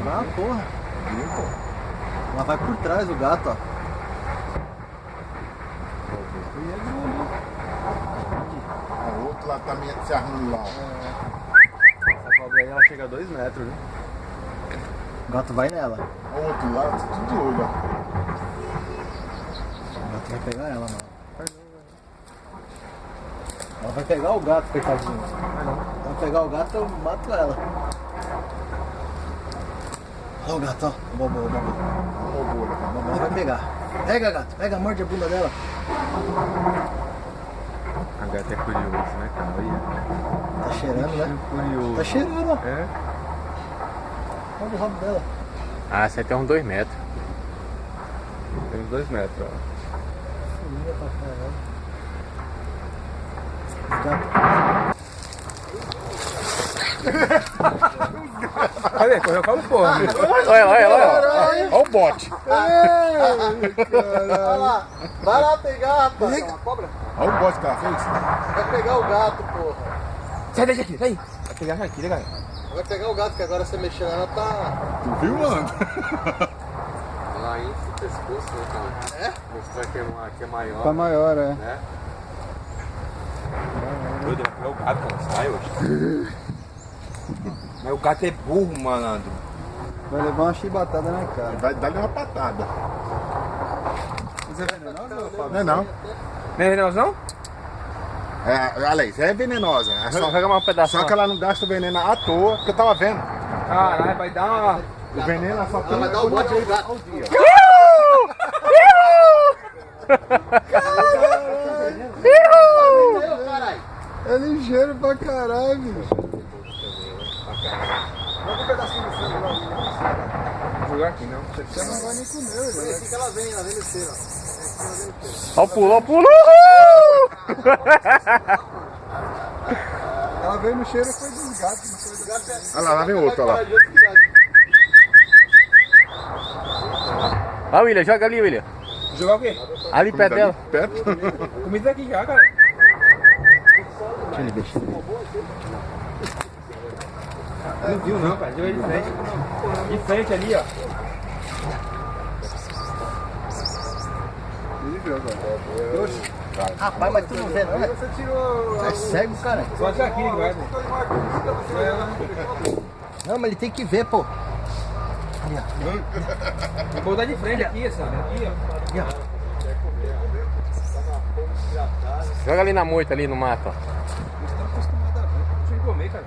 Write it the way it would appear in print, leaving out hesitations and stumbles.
Ah, porra. Ela vai por trás o gato, ó. O outro lá tá meio se arrumando lá. Essa cobra aí ela chega a 2 metros, viu? O gato vai nela. O outro lá, tudo de olho, ó. O gato vai pegar ela, mano. Ela vai pegar o gato, coitadinho. Vai pegar o gato, eu mato ela. Olha o gato, ó. Bobo. Ela vai pegar. Pega, gato. Pega, morde a bunda dela. A gata é curioso, né, cara? Olha. Tá cheirando, né? Curioso. Tá cheirando, ó. É? Olha o rabo dela. Ah, essa aí tem uns 2 metros. Tem uns 2 metros, ó. Filha pra caralho. Gato. Cadê? Correu como porra. Olha lá. Olha o bote. Vai lá. Vai lá pegar, rapaz. Olha o bote que ela fez. Vai pegar o gato, porra. Sai daqui, sai. Vai pegar aqui, legal. Vai pegar o gato, que agora você mexendo ela tá... Tu viu, mano? Lá em pescoço, né, cara? É? Mostrar que é maior. Tá maior, é. Né? Doido, vai pegar o gato quando sai hoje. Mas o gato é burro, malandro. Vai levar uma chibatada na cara. Vai dar-lhe uma patada. Mas é venenoso, Fábio? Não é não. Não é venenoso, não? É, Alex, é venenosa. É só, Pega um pedaço. só que ela não gasta o veneno à toa, porque eu tava vendo. Caralho, vai dar uma... O veneno ela só tem... Ela vai dar o bote no gato. É ligeiro pra caralho, bicho. Bota um pedacinho do frango lá. Vou jogar aqui, não. Você não vai nem comer, velho. Assim que ela vem no cheiro, ó. Ó o pulo. Ela veio no cheiro foi dos gatos, não foi do gato. Olha lá vem outro, olha lá. Ó, William, joga ali, William. Jogar o quê? Ali perto dela. Perto. Comida aqui já, cara. Deixa ele ver. Não viu não, cara. Joga de frente. De frente ali, ó. Ele viu agora. Rapaz, mas tu não vê não, né? Você tirou... É cego, cara. Só achar aqui, guarda. Não, mas ele tem que ver, pô. Ali, ó. Vou botar de frente aqui, assim. Aqui, ó. Ali, ó. Joga ali na moita, ali no mato, ó. Eles estão acostumados a ver. Deixa eu comer, cara.